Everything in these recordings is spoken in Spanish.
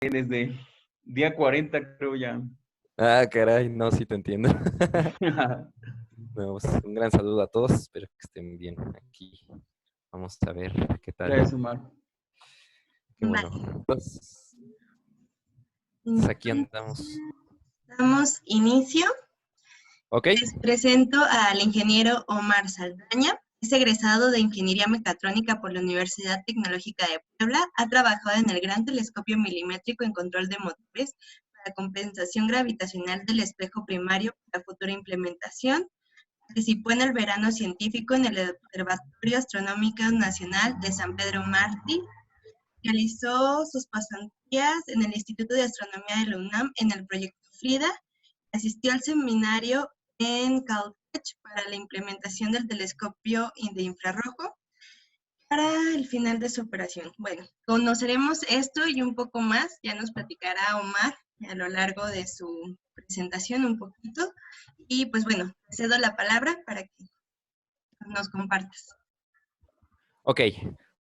desde día 40 creo ya. Ah, caray, no, sí te entiendo. No, pues, un gran saludo a todos, espero que estén bien aquí. Vamos a ver qué Gracias, tal. Omar. Qué Vale. bueno. Entonces aquí Entonces, andamos. damos inicio. ¿Ok? Les presento al ingeniero Omar Saldaña. Es egresado de Ingeniería Mecatrónica por la Universidad Tecnológica de Puebla. Ha trabajado en el Gran Telescopio Milimétrico en control de motores para compensación gravitacional del espejo primario para futura implementación. Participó en el verano científico en el Observatorio Astronómico Nacional de San Pedro Mártir. Realizó sus pasantías en el Instituto de Astronomía de la UNAM en el proyecto FRIDA. Asistió al seminario en Caltech para la implementación del telescopio de infrarrojo para el final de su operación. Bueno, conoceremos esto y un poco más. Ya nos platicará Omar a lo largo de su presentación un poquito. Y pues bueno, cedo la palabra para que nos compartas. Ok,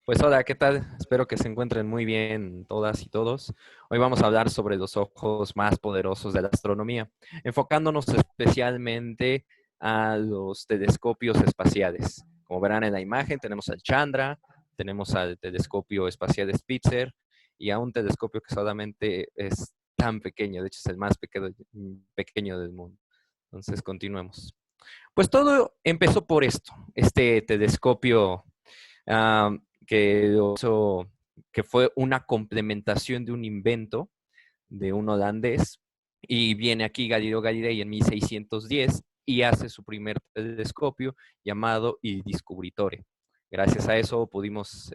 pues hola, ¿qué tal? Espero que se encuentren muy bien todas y todos. Hoy vamos a hablar sobre los ojos más poderosos de la astronomía, enfocándonos especialmente a los telescopios espaciales. Como verán en la imagen, tenemos al Chandra, tenemos al telescopio espacial Spitzer y a un telescopio que solamente es tan pequeño, de hecho es el más pequeño del mundo. Entonces, continuemos. Pues todo empezó por esto, este telescopio que, que fue una complementación de un invento de un holandés, y viene aquí Galileo Galilei en 1610 y hace su primer telescopio llamado Il Descubritore. Gracias a eso pudimos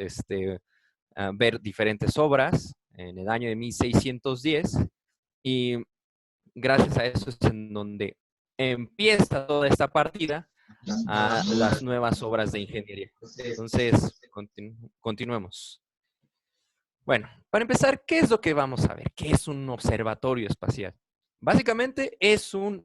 ver diferentes obras en el año de 1610 y gracias a eso es en donde empieza toda esta partida a las nuevas obras de ingeniería. Entonces, continuemos. Bueno, para empezar, ¿qué es lo que vamos a ver? ¿Qué es un observatorio espacial? Básicamente es un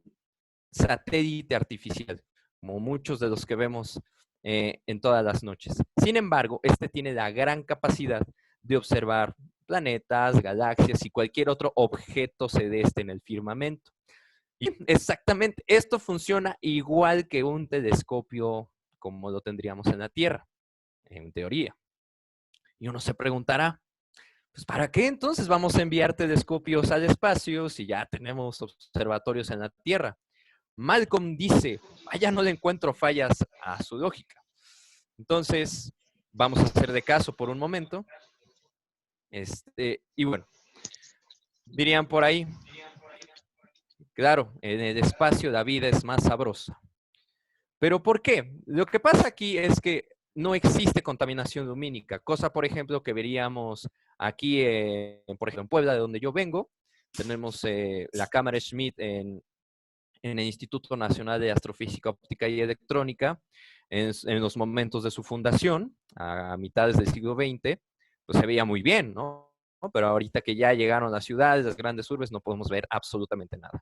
satélite artificial, como muchos de los que vemos en todas las noches. Sin embargo, este tiene la gran capacidad de observar planetas, galaxias y cualquier otro objeto celeste en el firmamento. Y exactamente, esto funciona igual que un telescopio como lo tendríamos en la Tierra, en teoría. Y uno se preguntará, pues ¿para qué entonces vamos a enviar telescopios al espacio si ya tenemos observatorios en la Tierra? Malcolm dice, vaya, no le encuentro fallas a su lógica. Entonces, vamos a hacer de caso por un momento. Y bueno, dirían por ahí, claro, en el espacio la vida es más sabrosa. ¿Pero por qué? Lo que pasa aquí es que no existe contaminación lumínica, cosa, por ejemplo, que veríamos aquí, por ejemplo, en Puebla, de donde yo vengo. Tenemos la cámara Schmidt en el Instituto Nacional de Astrofísica Óptica y Electrónica, en los momentos de su fundación, a mitades del siglo XX, pues se veía muy bien, ¿no? Pero ahorita que ya llegaron las ciudades, las grandes urbes, no podemos ver absolutamente nada.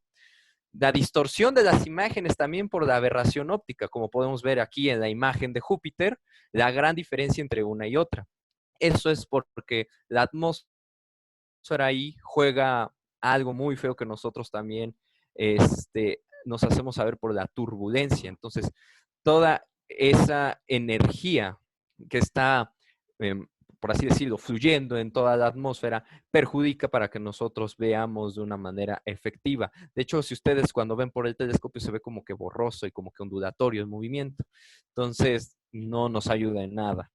La distorsión de las imágenes también por la aberración óptica, como podemos ver aquí en la imagen de Júpiter, la gran diferencia entre una y otra. Eso es porque la atmósfera ahí juega algo muy feo que nosotros también nos hacemos saber por la turbulencia. Entonces, toda esa energía que está, por así decirlo, fluyendo en toda la atmósfera, perjudica para que nosotros veamos de una manera efectiva. De hecho, si ustedes cuando ven por el telescopio se ve como que borroso y como que ondulatorio el movimiento. Entonces, no nos ayuda en nada.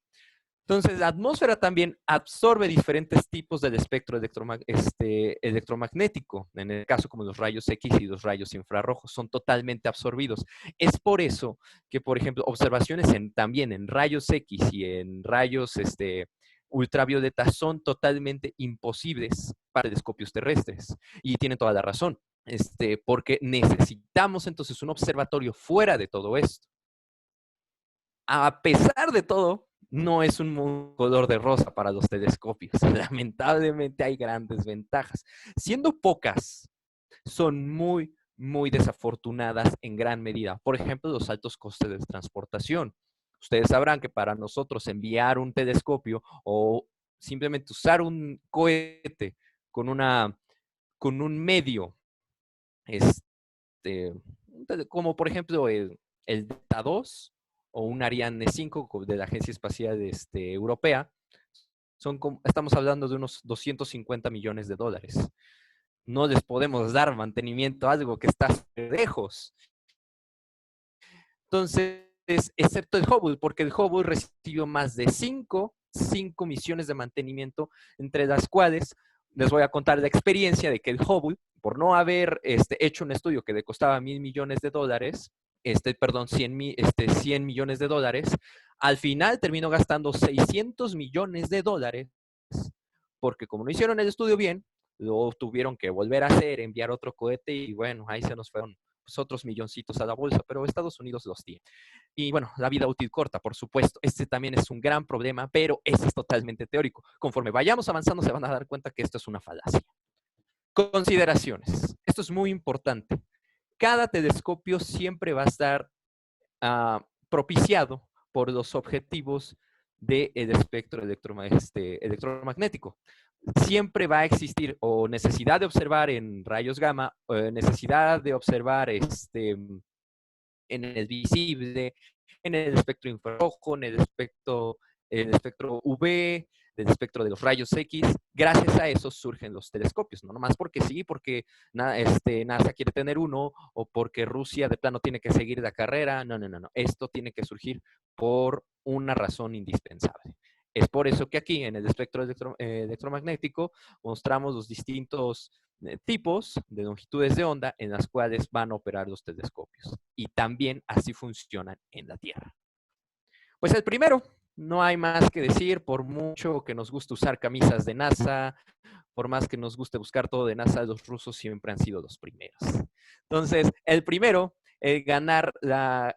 Entonces, la atmósfera también absorbe diferentes tipos del espectro electromagnético. En el caso como los rayos X y los rayos infrarrojos son totalmente absorbidos. Es por eso que, por ejemplo, observaciones también en rayos X y en rayos ultravioleta son totalmente imposibles para telescopios terrestres. Y tienen toda la razón, porque necesitamos entonces un observatorio fuera de todo esto. A pesar de todo, no es un color de rosa para los telescopios. Lamentablemente hay grandes ventajas. Siendo pocas, son muy, muy desafortunadas en gran medida. Por ejemplo, los altos costes de transportación. Ustedes sabrán que para nosotros enviar un telescopio o simplemente usar un cohete con un medio, como por ejemplo el Delta 2 o un Ariane 5 de la Agencia Espacial Europea, estamos hablando de unos 250 millones de dólares. No les podemos dar mantenimiento a algo que está lejos. Entonces, excepto el Hubble, porque el Hubble recibió más de 5 misiones de mantenimiento, entre las cuales les voy a contar la experiencia de que el Hubble, por no haber hecho un estudio que le costaba $1,000 millones, 100 millones de dólares, al final terminó gastando $600 millones, porque como no hicieron el estudio bien, lo tuvieron que volver a hacer, enviar otro cohete y bueno, ahí se nos fueron pues, otros milloncitos a la bolsa, pero Estados Unidos los tiene. Y bueno, la vida útil corta, por supuesto. Este también es un gran problema, pero ese es totalmente teórico. Conforme vayamos avanzando, se van a dar cuenta que esto es una falacia. Consideraciones. Esto es muy importante. Cada telescopio siempre va a estar propiciado por los objetivos del espectro electromagnético. Siempre va a existir o necesidad de observar en rayos gamma, o necesidad de observar en el visible, en el espectro infrarrojo, en el espectro UV, del espectro de los rayos X. Gracias a eso surgen los telescopios, no nomás porque sí, porque NASA quiere tener uno o porque Rusia de plano tiene que seguir la carrera. No. Esto tiene que surgir por una razón indispensable. Es por eso que aquí en el espectro electromagnético mostramos los distintos tipos de longitudes de onda en las cuales van a operar los telescopios. Y también así funcionan en la Tierra. Pues el primero, no hay más que decir, por mucho que nos guste usar camisas de NASA, por más que nos guste buscar todo de NASA, los rusos siempre han sido los primeros. Entonces, el primero en ganar la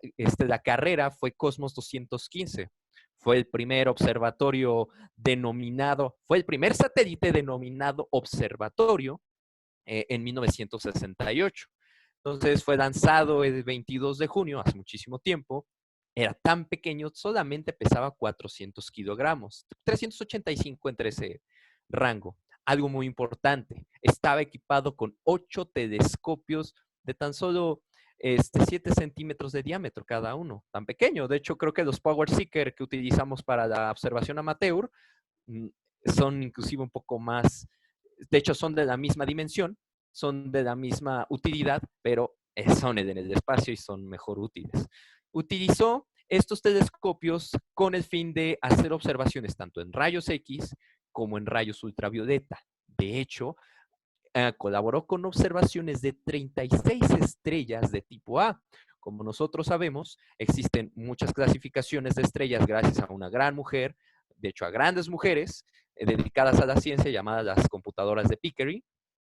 carrera fue Cosmos 215. Fue el primer fue el primer satélite denominado observatorio en 1968. Entonces fue lanzado el 22 de junio, hace muchísimo tiempo. Era tan pequeño, solamente pesaba 400 kilogramos, 385 entre ese rango. Algo muy importante, estaba equipado con 8 telescopios de tan solo 7 centímetros de diámetro cada uno, tan pequeño. De hecho, creo que los Power Seeker que utilizamos para la observación amateur son inclusive un poco más, de hecho son de la misma dimensión, son de la misma utilidad, pero son en el espacio y son mejor útiles. Utilizó estos telescopios con el fin de hacer observaciones tanto en rayos X como en rayos ultravioleta. De hecho, colaboró con observaciones de 36 estrellas de tipo A. Como nosotros sabemos, existen muchas clasificaciones de estrellas gracias a una gran mujer, de hecho a grandes mujeres dedicadas a la ciencia llamadas las computadoras de Pickery.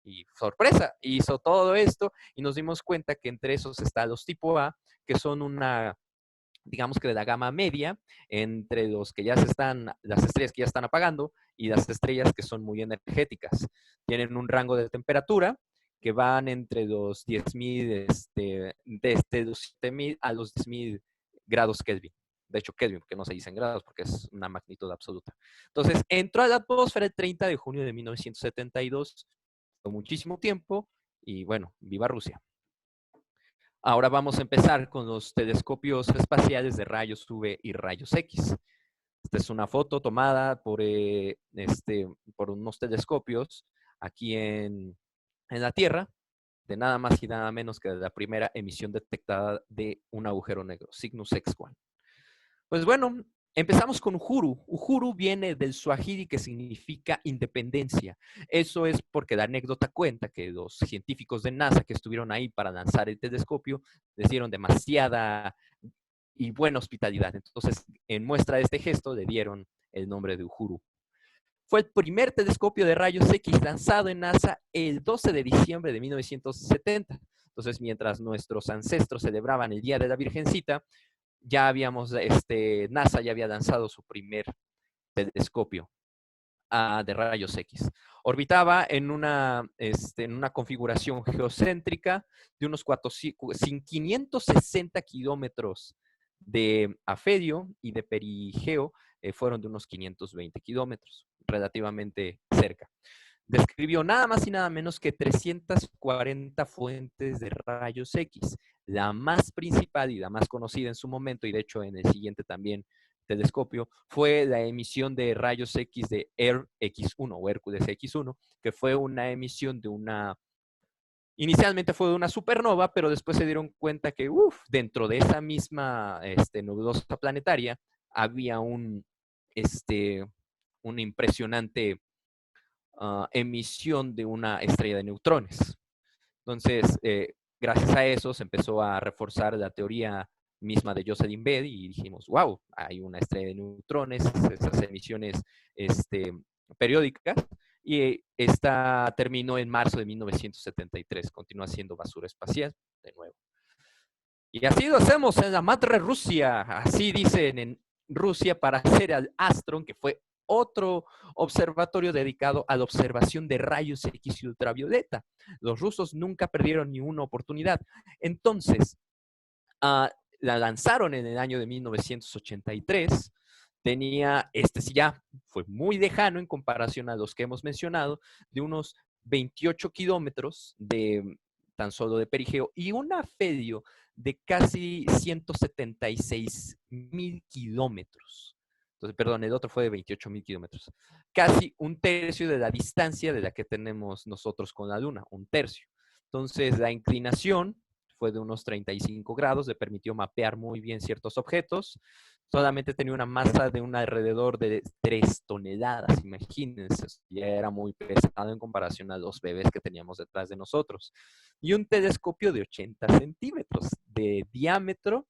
Y sorpresa, hizo todo esto y nos dimos cuenta que entre esos están los tipo A, que son digamos que de la gama media, entre los que ya las estrellas que ya están apagando y las estrellas que son muy energéticas. Tienen un rango de temperatura que van entre los 10.000, desde los 7.000 a los 10.000 grados Kelvin. De hecho, Kelvin, porque no se dicen grados, porque es una magnitud absoluta. Entonces, entró a la atmósfera el 30 de junio de 1972, muchísimo tiempo, y bueno, viva Rusia. Ahora vamos a empezar con los telescopios espaciales de rayos UV y rayos X. Esta es una foto tomada por unos telescopios aquí en la Tierra, de nada más y nada menos que de la primera emisión detectada de un agujero negro, Cygnus X1. Pues bueno, empezamos con Uhuru. Uhuru viene del suajili que significa independencia. Eso es porque la anécdota cuenta que los científicos de NASA que estuvieron ahí para lanzar el telescopio les dieron demasiada y buena hospitalidad. Entonces, en muestra de este gesto, le dieron el nombre de Uhuru. Fue el primer telescopio de rayos X lanzado en NASA el 12 de diciembre de 1970. Entonces, mientras nuestros ancestros celebraban el Día de la Virgencita, ya NASA ya había lanzado su primer telescopio de rayos X. Orbitaba en una configuración geocéntrica de unos 560 kilómetros de afelio y de perigeo fueron de unos 520 kilómetros, relativamente cerca. describió nada más y nada menos que 340 fuentes de rayos X. La más principal y la más conocida en su momento, y de hecho en el siguiente también telescopio, fue la emisión de rayos X de X1 o Hércules X1, que fue una emisión de una... Inicialmente fue de una supernova, pero después se dieron cuenta que dentro de esa misma nebulosa planetaria había una impresionante emisión de una estrella de neutrones. Entonces, gracias a eso se empezó a reforzar la teoría misma de Jocelyn Bell y dijimos, wow, hay una estrella de neutrones, esas emisiones periódicas, y esta terminó en marzo de 1973, continúa siendo basura espacial de nuevo. Y así lo hacemos en la madre Rusia, así dicen en Rusia, para hacer al Astron, que fue otro observatorio dedicado a la observación de rayos X y ultravioleta. Los rusos nunca perdieron ni una oportunidad. Entonces, la lanzaron en el año de 1983. Tenía, sí ya fue muy lejano en comparación a los que hemos mencionado, de unos 28 kilómetros de tan solo de perigeo y un afelio de casi 176,000 kilómetros. Entonces, perdón, el otro fue de 28,000 kilómetros. Casi un tercio de la distancia de la que tenemos nosotros con la Luna, un tercio. Entonces, la inclinación fue de unos 35 grados, le permitió mapear muy bien ciertos objetos. Solamente tenía una masa de un alrededor de 3 toneladas, imagínense, ya era muy pesado en comparación a los bebés que teníamos detrás de nosotros. Y un telescopio de 80 centímetros de diámetro,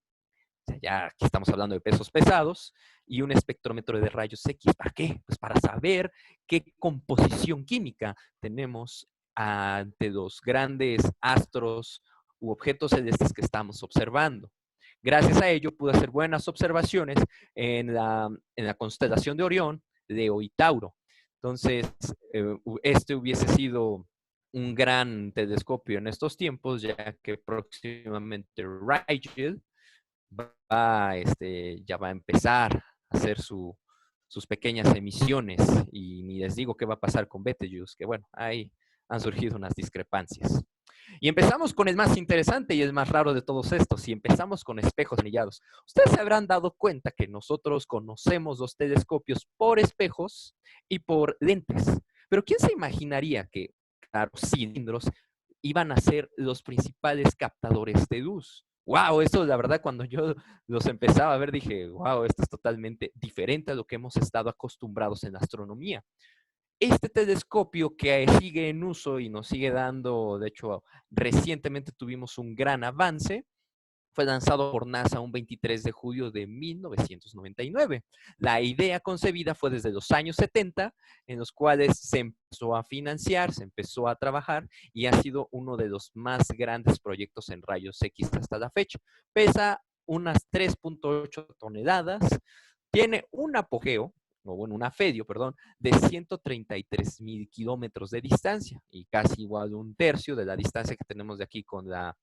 o sea, ya aquí estamos hablando de pesos pesados, y un espectrómetro de rayos X. ¿Para qué? Pues para saber qué composición química tenemos ante los grandes astros u objetos celestes que estamos observando. Gracias a ello pude hacer buenas observaciones en la constelación de Orión, Leo y Tauro. Entonces, este hubiese sido un gran telescopio en estos tiempos, ya que próximamente Rigel ya va a empezar a hacer sus pequeñas emisiones, y ni les digo qué va a pasar con Betelgeuse, que bueno, ahí han surgido unas discrepancias. Y empezamos con el más interesante y el más raro de todos estos, y empezamos con espejos anillados. Ustedes se habrán dado cuenta que nosotros conocemos los telescopios por espejos y por lentes, pero ¿quién se imaginaría que, claro, cilindros iban a ser los principales captadores de luz? Wow, esto la verdad cuando yo los empezaba a ver dije, wow, esto es totalmente diferente a lo que hemos estado acostumbrados en la astronomía. Este telescopio que sigue en uso y nos sigue dando, de hecho, recientemente tuvimos un gran avance, fue lanzado por NASA un 23 de julio de 1999. La idea concebida fue desde los años 70, en los cuales se empezó a financiar, se empezó a trabajar y ha sido uno de los más grandes proyectos en rayos X hasta la fecha. Pesa unas 3.8 toneladas, tiene un apogeo, o bueno, un afelio, perdón, de 133,000 kilómetros de distancia y casi igual un tercio de la distancia que tenemos de aquí con la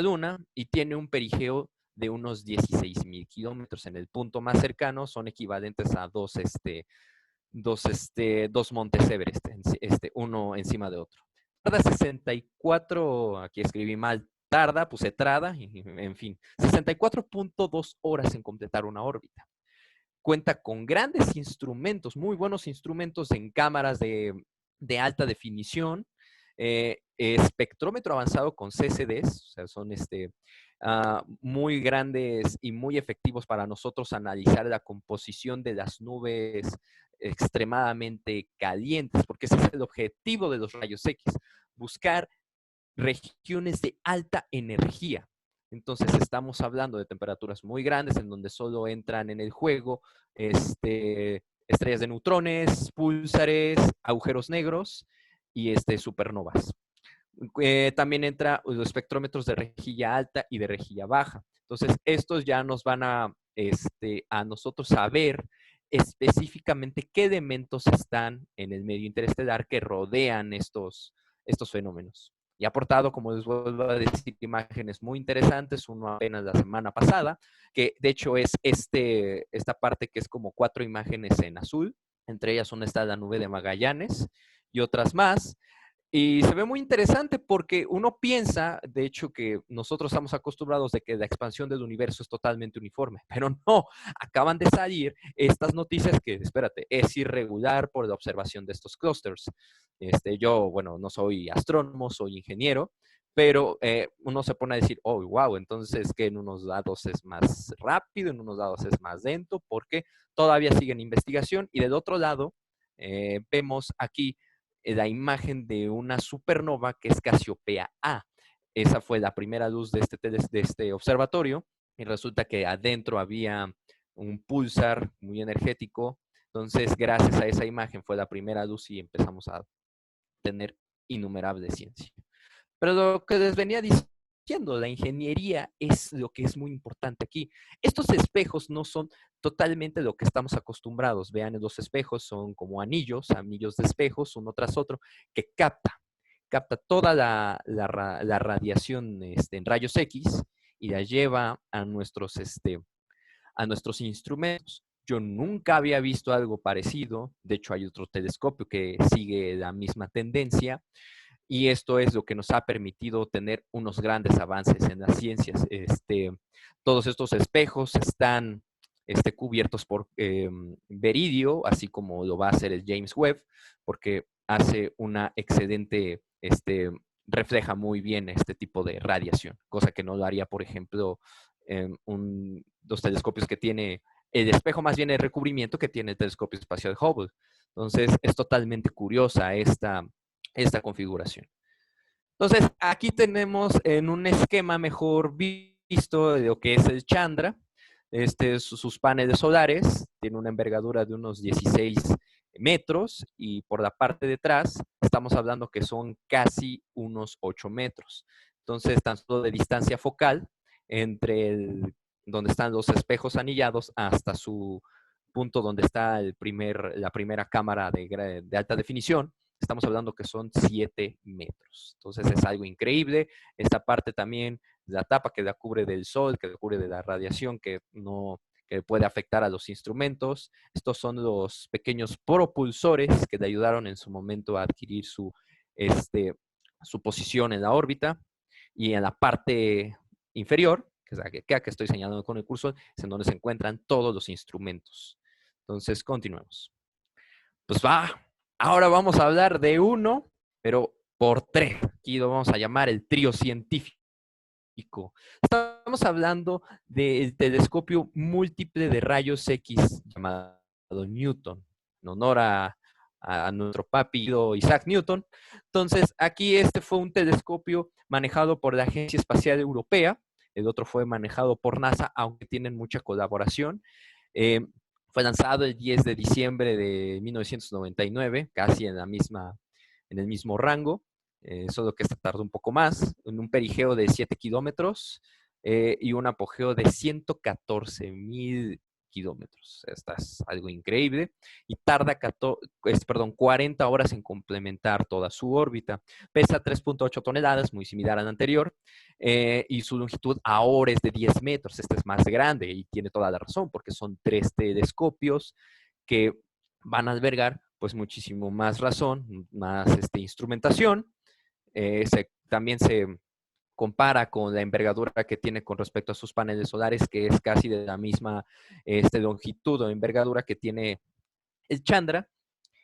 Luna, y tiene un perigeo de unos 16,000 kilómetros. En el punto más cercano son equivalentes a dos montes Everest, uno encima de otro. Tarda 64, aquí escribí mal, puse trada, en fin, 64.2 horas en completar una órbita. Cuenta con grandes instrumentos, muy buenos instrumentos en cámaras de alta definición, espectrómetro avanzado con CCDs, o sea, son muy grandes y muy efectivos para nosotros analizar la composición de las nubes extremadamente calientes, porque ese es el objetivo de los rayos X, buscar regiones de alta energía. Entonces estamos hablando de temperaturas muy grandes en donde solo entran en el juego estrellas de neutrones, púlsares, agujeros negros y supernovas. También entra los espectrómetros de rejilla alta y de rejilla baja. Entonces estos ya nos van a nosotros saber específicamente qué elementos están en el medio interestelar que rodean estos fenómenos. Y ha aportado, como les vuelvo a decir, imágenes muy interesantes, uno apenas la semana pasada, que de hecho es esta parte que es como 4 imágenes en azul, Entre ellas una está la nube de Magallanes y otras más. Y se ve muy interesante porque uno piensa, de hecho, que nosotros estamos acostumbrados de que la expansión del universo es totalmente uniforme, pero no, acaban de salir estas noticias que, espérate, es irregular por la observación de estos clústeres. Yo, bueno, no soy astrónomo, soy ingeniero, pero uno se pone a decir, oh, wow, entonces que en unos lados es más rápido, en unos lados es más lento, porque todavía sigue en investigación. Y del otro lado, vemos aquí la imagen de una supernova que es Casiopea A. Esa fue la primera luz de este observatorio y resulta que adentro había un pulsar muy energético. Entonces, gracias a esa imagen fue la primera luz y empezamos a tener innumerable ciencia. Pero lo que les venía diciendo, la ingeniería es lo que es muy importante aquí. Estos espejos no son totalmente lo que estamos acostumbrados. Vean, los espejos son como anillos de espejos, uno tras otro, que capta toda la radiación en rayos X y la lleva a nuestros instrumentos. Yo nunca había visto algo parecido. De hecho, hay otro telescopio que sigue la misma tendencia. Y esto es lo que nos ha permitido tener unos grandes avances en las ciencias. Todos estos espejos están cubiertos por beridio, así como lo va a hacer el James Webb, porque hace una excelente, refleja muy bien este tipo de radiación, cosa que no lo haría, por ejemplo, los telescopios que tiene el espejo, más bien el recubrimiento que tiene el telescopio espacial Hubble. Entonces, es totalmente curiosa esta configuración. Entonces, aquí tenemos en un esquema mejor visto de lo que es el Chandra. Sus paneles solares, tiene una envergadura de unos 16 metros y por la parte de atrás estamos hablando que son casi unos 8 metros. Entonces, tanto de distancia focal entre donde están los espejos anillados hasta su punto donde está la primera cámara de alta definición, estamos hablando que son 7 metros. Entonces es algo increíble. Esta parte también, la tapa que la cubre del sol, que la cubre de la radiación que puede afectar a los instrumentos. Estos son los pequeños propulsores que le ayudaron en su momento a adquirir su posición en la órbita. Y en la parte inferior, que es la que estoy señalando con el cursor, es en donde se encuentran todos los instrumentos. Entonces, continuemos. Pues ahora vamos a hablar de uno, pero por tres. Aquí lo vamos a llamar el trío científico. Estamos hablando del telescopio múltiple de rayos X llamado Newton, en honor a nuestro papi Isaac Newton. Entonces, aquí fue un telescopio manejado por la Agencia Espacial Europea, el otro fue manejado por NASA, aunque tienen mucha colaboración. Fue lanzado el 10 de diciembre de 1999, casi en el mismo rango, solo que esta tardó un poco más, en un perigeo de 7 kilómetros y un apogeo de 114,000 kilómetros. Esto es algo increíble y tarda 40 horas en complementar toda su órbita. Pesa 3.8 toneladas, muy similar al anterior, y su longitud ahora es de 10 metros. Este es más grande y tiene toda la razón porque son 3 telescopios que van a albergar pues muchísimo más razón, más instrumentación. También se compara con la envergadura que tiene con respecto a sus paneles solares, que es casi de la misma longitud o envergadura que tiene el Chandra.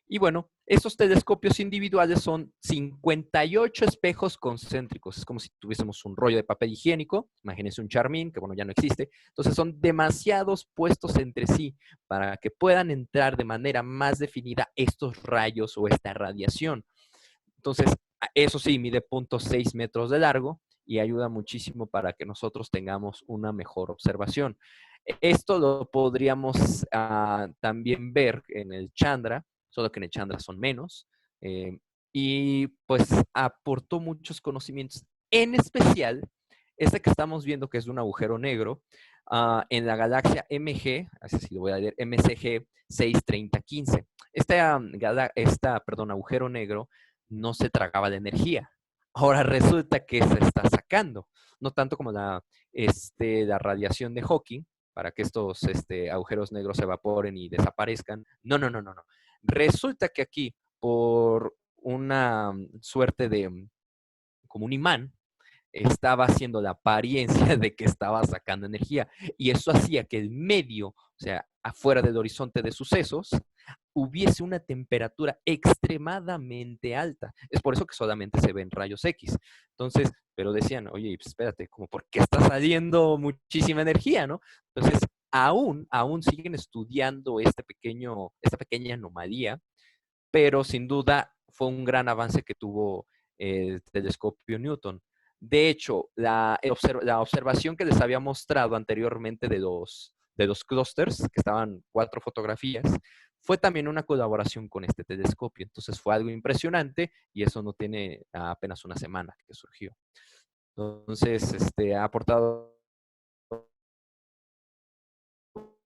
Y bueno, estos telescopios individuales son 58 espejos concéntricos. Es como si tuviésemos un rollo de papel higiénico. Imagínense un charmín, que bueno, ya no existe. Entonces son demasiados puestos entre sí para que puedan entrar de manera más definida estos rayos o esta radiación. Entonces, eso sí, mide 0.6 metros de largo y ayuda muchísimo para que nosotros tengamos una mejor observación. Esto lo podríamos también ver en el Chandra, solo que en el Chandra son menos. Y pues aportó muchos conocimientos, en especial que estamos viendo que es de un agujero negro en la galaxia así lo voy a leer, MCG 63015. Agujero negro no se tragaba de energía. Ahora resulta que se está sacando, no tanto como la radiación de Hawking, para que estos agujeros negros se evaporen y desaparezcan. No. Resulta que aquí, por una suerte de, como un imán, estaba haciendo la apariencia de que estaba sacando energía. Y eso hacía que el medio, o sea, afuera del horizonte de sucesos, hubiese una temperatura extremadamente alta. Es por eso que solamente se ven rayos X. Entonces, pero decían, oye, pues espérate, como por qué está saliendo muchísima energía, ¿no? Entonces, aún siguen estudiando esta pequeña anomalía, pero sin duda fue un gran avance que tuvo el telescopio Newton. De hecho, la observación que les había mostrado anteriormente de los clústeres, que estaban 4 fotografías, fue también una colaboración con este telescopio. Entonces fue algo impresionante y eso no tiene apenas una semana que surgió. Entonces, ha aportado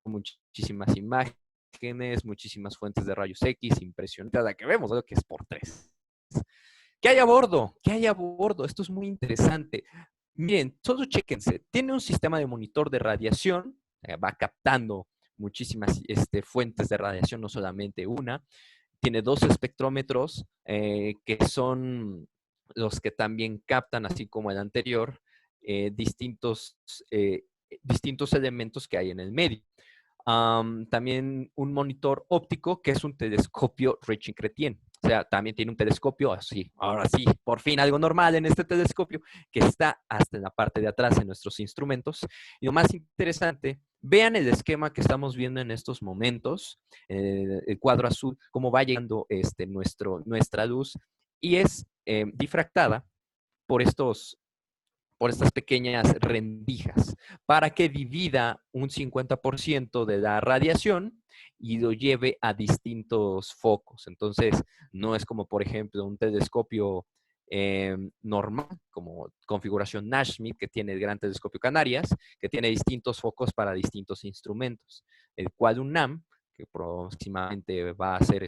muchísimas imágenes, muchísimas fuentes de rayos X, impresionante, la que vemos, lo que es por 3. ¿Qué hay a bordo? ¿Qué hay a bordo? Esto es muy interesante. Miren, solo chéquense. Tiene un sistema de monitor de radiación, va captando muchísimas fuentes de radiación, no solamente una. Tiene 2 espectrómetros que son los que también captan, así como el anterior, distintos elementos que hay en el medio. También un monitor óptico que es un telescopio Richet-Chrétien. O sea, también tiene un telescopio así, ahora sí, por fin algo normal en este telescopio que está hasta en la parte de atrás de nuestros instrumentos. Y lo más interesante, vean el esquema que estamos viendo en estos momentos, el cuadro azul, cómo va llegando nuestra luz y es difractada por estas pequeñas rendijas para que divida un 50% de la radiación y lo lleve a distintos focos. Entonces, no es como, por ejemplo, un telescopio normal, como configuración Nash-Schmidt, que tiene el Gran Telescopio Canarias, que tiene distintos focos para distintos instrumentos, el cual un NAM, que próximamente va a ser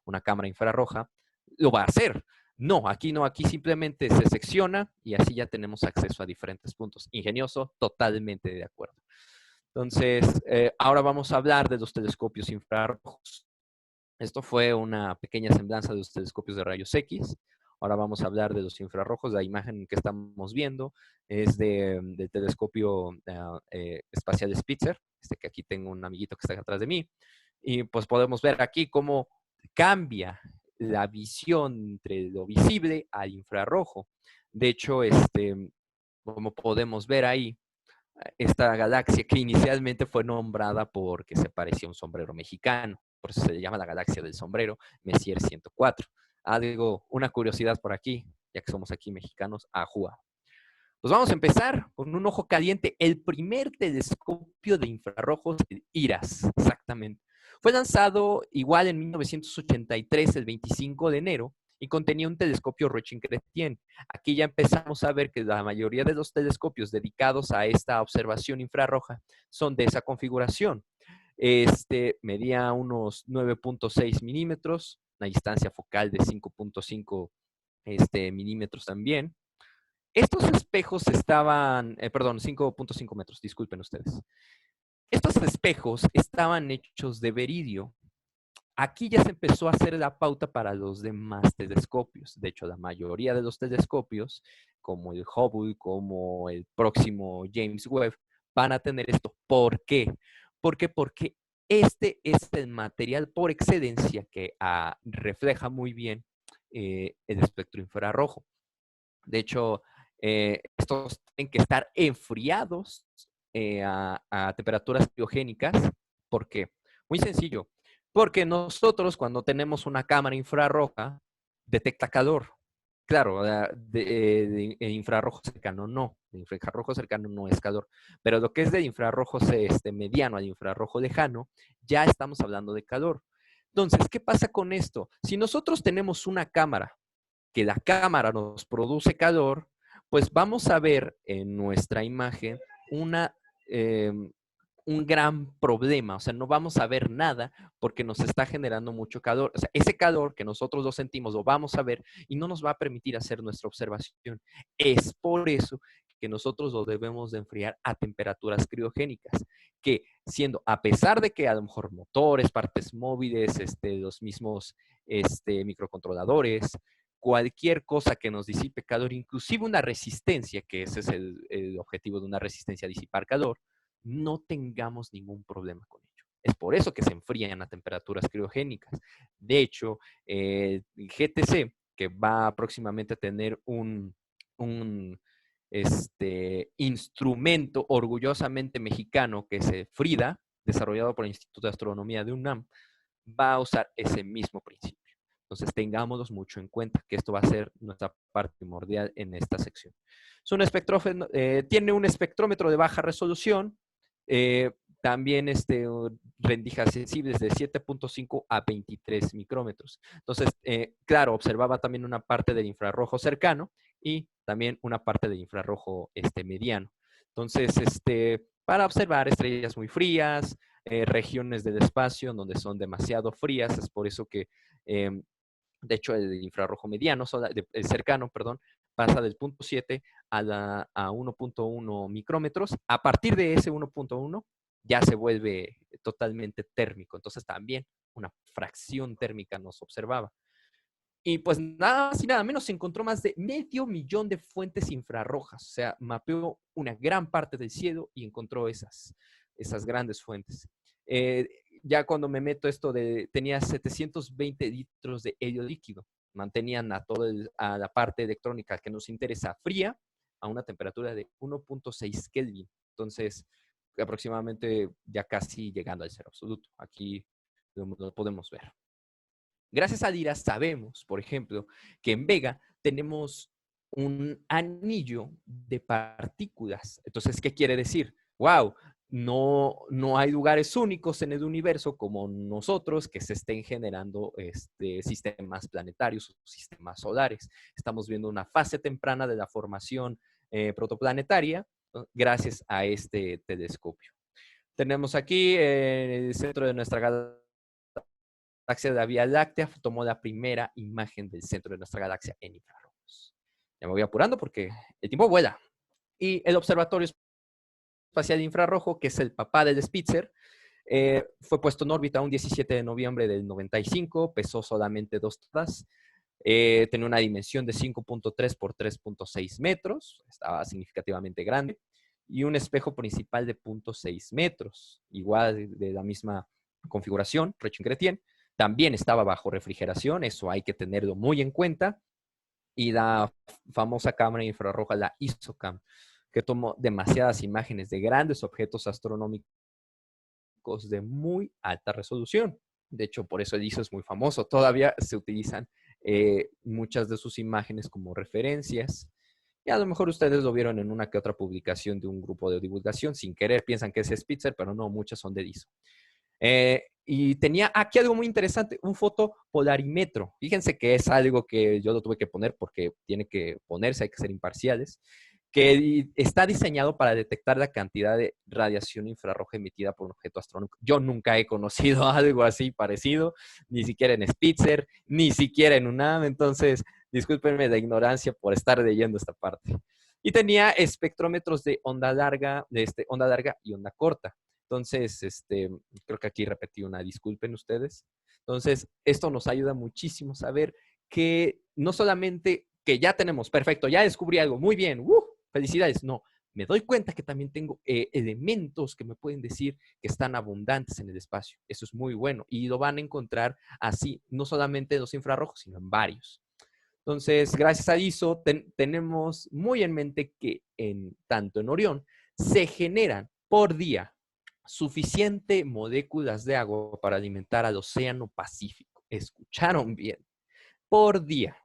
una cámara infrarroja, lo va a hacer. No, aquí simplemente se secciona y así ya tenemos acceso a diferentes puntos. Ingenioso, totalmente de acuerdo. Entonces, ahora vamos a hablar de los telescopios infrarrojos. Esto fue una pequeña semblanza de los telescopios de rayos X. Ahora vamos a hablar de los infrarrojos. La imagen que estamos viendo es del telescopio espacial Spitzer, que aquí tengo un amiguito que está atrás de mí. Y pues podemos ver aquí cómo cambia la visión entre lo visible al infrarrojo. De hecho, como podemos ver ahí, esta galaxia que inicialmente fue nombrada porque se parecía a un sombrero mexicano, por eso se le llama la galaxia del sombrero, Messier 104. Una curiosidad por aquí, ya que somos aquí mexicanos, ajúa. Pues vamos a empezar con un ojo caliente, el primer telescopio de infrarrojos, el IRAS, exactamente. Fue lanzado igual en 1983, el 25 de enero, y contenía un telescopio Richet-Chrétien. Aquí ya empezamos a ver que la mayoría de los telescopios dedicados a esta observación infrarroja son de esa configuración. Medía unos 9.6 milímetros, una distancia focal de 5.5 milímetros también. Estos espejos estaban, 5.5 metros, disculpen ustedes. Estos espejos estaban hechos de beridio. Aquí ya se empezó a hacer la pauta para los demás telescopios. De hecho, la mayoría de los telescopios, como el Hubble, como el próximo James Webb, van a tener esto. ¿Por qué? Porque este es el material por excelencia que refleja muy bien el espectro infrarrojo. De hecho, estos tienen que estar enfriados a temperaturas criogénicas. ¿Por qué? Muy sencillo. Porque nosotros cuando tenemos una cámara infrarroja, detecta calor. Claro, de infrarrojo cercano no. De infrarrojo cercano no es calor. Pero lo que es de infrarrojo mediano al infrarrojo lejano, ya estamos hablando de calor. Entonces, ¿qué pasa con esto? Si nosotros tenemos una cámara, que la cámara nos produce calor, pues vamos a ver en nuestra imagen un gran problema. O sea, no vamos a ver nada porque nos está generando mucho calor. O sea, ese calor que nosotros lo sentimos lo vamos a ver y no nos va a permitir hacer nuestra observación. Es por eso que nosotros lo debemos de enfriar a temperaturas criogénicas, que siendo, a pesar de que a lo mejor motores, partes móviles, los mismos microcontroladores, cualquier cosa que nos disipe calor, inclusive una resistencia, que ese es el objetivo de una resistencia, disipar calor, no tengamos ningún problema con ello. Es por eso que se enfrían a temperaturas criogénicas. De hecho, el GTC, que va próximamente a tener un instrumento orgullosamente mexicano, que es FRIDA, desarrollado por el Instituto de Astronomía de UNAM, va a usar ese mismo principio. Entonces, tengámoslo mucho en cuenta, que esto va a ser nuestra parte primordial en esta sección. Es un tiene un espectrómetro de baja resolución, también rendijas sensibles de 7.5 a 23 micrómetros. Entonces, claro, observaba también una parte del infrarrojo cercano y también una parte del infrarrojo mediano. Entonces, para observar estrellas muy frías, regiones del espacio donde son demasiado frías, es por eso que, de hecho, el infrarrojo mediano, el cercano, perdón, pasa del 0.7 a 1.1 micrómetros. A partir de ese 1.1 ya se vuelve totalmente térmico. Entonces también una fracción térmica nos observaba. Y pues nada más y nada menos se encontró más de 500,000 de fuentes infrarrojas. O sea, mapeó una gran parte del cielo y encontró esas grandes fuentes. Ya cuando me meto tenía 720 litros de helio líquido. Mantenían a la parte electrónica que nos interesa fría a una temperatura de 1.6 Kelvin. Entonces, aproximadamente ya casi llegando al cero absoluto. Aquí lo podemos ver. Gracias a DIRA sabemos, por ejemplo, que en Vega tenemos un anillo de partículas. Entonces, ¿qué quiere decir? ¡Wow! No hay lugares únicos en el universo como nosotros que se estén generando sistemas planetarios o sistemas solares. Estamos viendo una fase temprana de la formación protoplanetaria, ¿no?, gracias a este telescopio. Tenemos aquí en el centro de nuestra galaxia de la Vía Láctea, tomó la primera imagen del centro de nuestra galaxia en infrarrojos. Ya me voy apurando porque el tiempo vuela. Y el Observatorio Espacial Infrarrojo, que es el papá del Spitzer, fue puesto en órbita un 17 de noviembre del 95, pesó solamente 2 toneladas, tenía una dimensión de 5.3 por 3.6 metros, estaba significativamente grande, y un espejo principal de 0.6 metros, igual de la misma configuración, Rechengretienne. También estaba bajo refrigeración, eso hay que tenerlo muy en cuenta. Y la famosa cámara infrarroja, la ISOCAM, que tomó demasiadas imágenes de grandes objetos astronómicos de muy alta resolución. De hecho, por eso el ISO es muy famoso. Todavía se utilizan muchas de sus imágenes como referencias. Y a lo mejor ustedes lo vieron en una que otra publicación de un grupo de divulgación. Sin querer piensan que es Spitzer, pero no, muchas son de ISO. Y tenía aquí algo muy interesante, un fotopolarímetro. Fíjense que es algo que yo lo tuve que poner porque tiene que ponerse, hay que ser imparciales, que está diseñado para detectar la cantidad de radiación infrarroja emitida por un objeto astronómico. Yo nunca he conocido algo así parecido, ni siquiera en Spitzer, ni siquiera en UNAM, entonces discúlpenme la ignorancia por estar leyendo esta parte. Y tenía espectrómetros de onda larga y onda corta. Entonces, creo que aquí repetí una, disculpen ustedes. Entonces, esto nos ayuda muchísimo a saber que no solamente que ya tenemos, perfecto, ya descubrí algo, muy bien, felicidades. No, me doy cuenta que también tengo elementos que me pueden decir que están abundantes en el espacio. Eso es muy bueno y lo van a encontrar así, no solamente en los infrarrojos, sino en varios. Entonces, gracias a ISO, tenemos muy en mente que tanto en Orión se generan por día suficiente moléculas de agua para alimentar al Océano Pacífico. Escucharon bien, por día.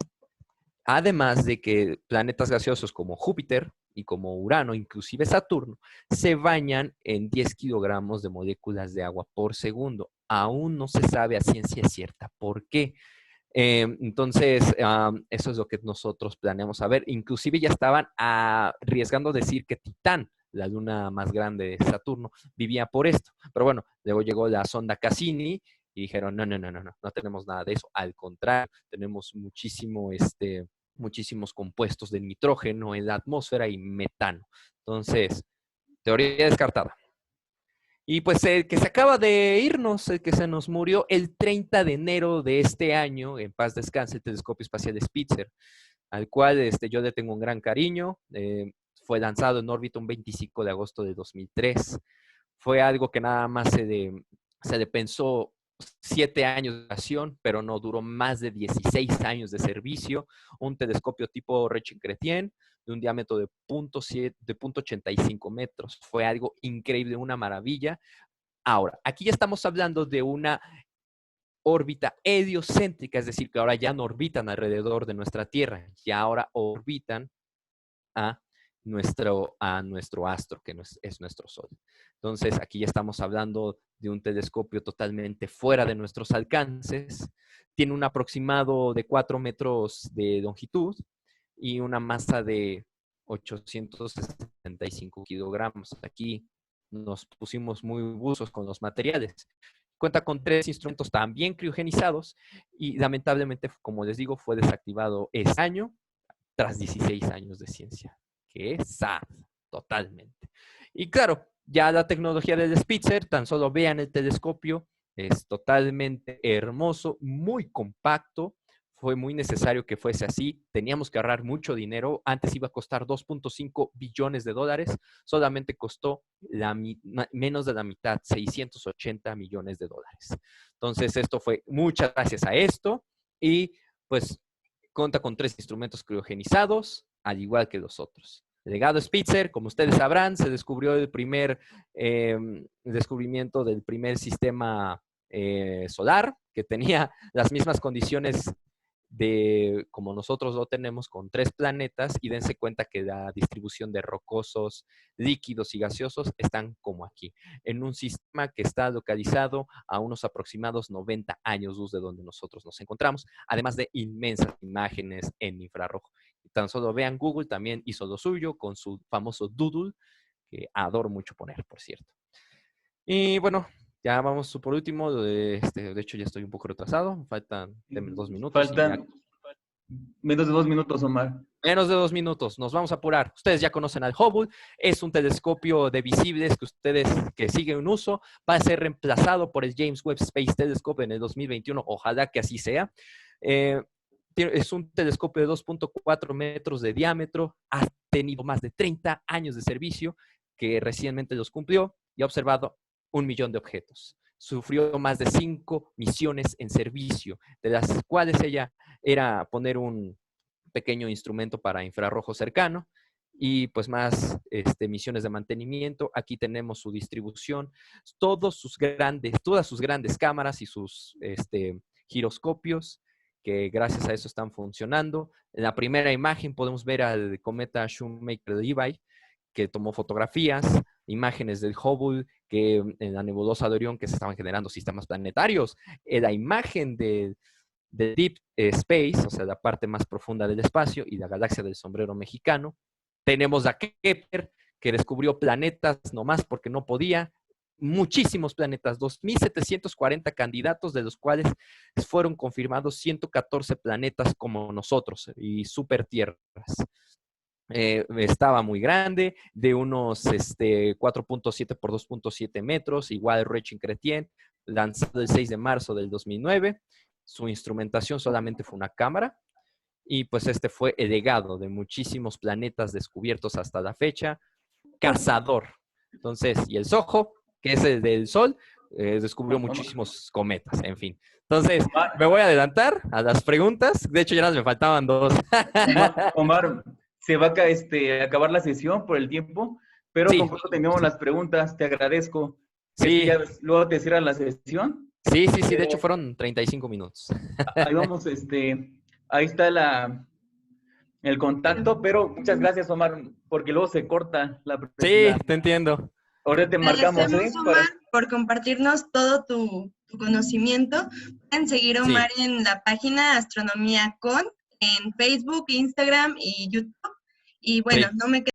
Además de que planetas gaseosos como Júpiter y como Urano, inclusive Saturno, se bañan en 10 kilogramos de moléculas de agua por segundo. Aún no se sabe a ciencia cierta por qué. Entonces, eso es lo que nosotros planeamos saber. Inclusive ya estaban arriesgando decir que Titán, la luna más grande de Saturno, vivía por esto. Pero bueno, luego llegó la sonda Cassini y dijeron, no tenemos nada de eso. Al contrario, tenemos muchísimos compuestos de nitrógeno en la atmósfera y metano. Entonces, teoría descartada. Y pues el que se acaba de irnos, el que se nos murió el 30 de enero de este año, en paz descanse, el telescopio espacial Spitzer, al cual yo le tengo un gran cariño. Fue lanzado en órbita un 25 de agosto de 2003. Fue algo que nada más se le pensó 7 años de duración, pero no duró más de 16 años de servicio. Un telescopio tipo Rechin-Chrétien de un diámetro de 0.85 metros. Fue algo increíble, una maravilla. Ahora, aquí ya estamos hablando de una órbita heliocéntrica, es decir, que ahora ya no orbitan alrededor de nuestra Tierra, ya ahora orbitan a nuestro astro, que es nuestro Sol. Entonces, aquí ya estamos hablando de un telescopio totalmente fuera de nuestros alcances. Tiene un aproximado de 4 metros de longitud y una masa de 865 kilogramos. Aquí nos pusimos muy buzos con los materiales. Cuenta con 3 instrumentos también criogenizados y lamentablemente, como les digo, fue desactivado este año tras 16 años de ciencia. Que es sad, totalmente. Y claro, ya la tecnología del Spitzer, tan solo vean el telescopio, es totalmente hermoso, muy compacto. Fue muy necesario que fuese así. Teníamos que ahorrar mucho dinero. Antes iba a costar 2.5 billones de dólares. Solamente costó menos de la mitad, 680 millones de dólares. Entonces, esto fue muchas gracias a esto. Y pues cuenta con 3 instrumentos criogenizados, al igual que los otros. El legado Spitzer, como ustedes sabrán, se descubrió el descubrimiento del primer sistema solar, que tenía las mismas condiciones de como nosotros lo tenemos, con 3 planetas, y dense cuenta que la distribución de rocosos, líquidos y gaseosos están como aquí, en un sistema que está localizado a unos aproximados 90 años luz de donde nosotros nos encontramos, además de inmensas imágenes en infrarrojo. Tan solo vean, Google también hizo lo suyo con su famoso Doodle, que adoro mucho poner, por cierto. Y bueno, ya vamos por último. De hecho, ya estoy un poco retrasado. Faltan 2 minutos. Faltan menos de 2 minutos, Omar. Menos de 2 minutos. Nos vamos a apurar. Ustedes ya conocen al Hubble. Es un telescopio de visibles que ustedes que siguen en uso. Va a ser reemplazado por el James Webb Space Telescope en el 2021. Ojalá que así sea. Es un telescopio de 2.4 metros de diámetro. Ha tenido más de 30 años de servicio, que recientemente los cumplió y ha observado 1 millón de objetos. Sufrió más de 5 misiones en servicio, de las cuales ella era poner un pequeño instrumento para infrarrojo cercano y pues más misiones de mantenimiento. Aquí tenemos su distribución, todas sus grandes cámaras y sus giroscopios, que gracias a eso están funcionando. En la primera imagen podemos ver al cometa Shoemaker-Levy, que tomó fotografías, imágenes del Hubble, que en la nebulosa de Orión, que se estaban generando sistemas planetarios. La imagen de Deep Space, o sea, la parte más profunda del espacio, y la galaxia del sombrero mexicano. Tenemos a Kepler, que descubrió planetas nomás porque no podía. Muchísimos planetas, 2.740 candidatos, de los cuales fueron confirmados 114 planetas como nosotros y supertierras. Estaba muy grande, de unos 4.7 por 2.7 metros, igual Rechin-Chrétien, lanzado el 6 de marzo del 2009. Su instrumentación solamente fue una cámara, y pues fue el legado de muchísimos planetas descubiertos hasta la fecha. Cazador. Entonces, y el SOHO, que es el del Sol, descubrió muchísimos cometas, en fin. Entonces, me voy a adelantar a las preguntas. De hecho, ya me faltaban 2. Omar, se va a acabar la sesión por el tiempo, pero Sí. con poco terminamos las preguntas. Te agradezco. Sí. Ya luego te cierran la sesión. Sí, de hecho fueron 35 minutos. Ahí vamos, ahí está el contacto, pero muchas gracias, Omar, porque luego se corta la Sí, te entiendo. Ahora te marcamos, Agradecemos, Omar, por compartirnos todo tu conocimiento. Pueden seguir a Omar en la página Astronomía Con, en Facebook, Instagram y YouTube. Y bueno, no me queda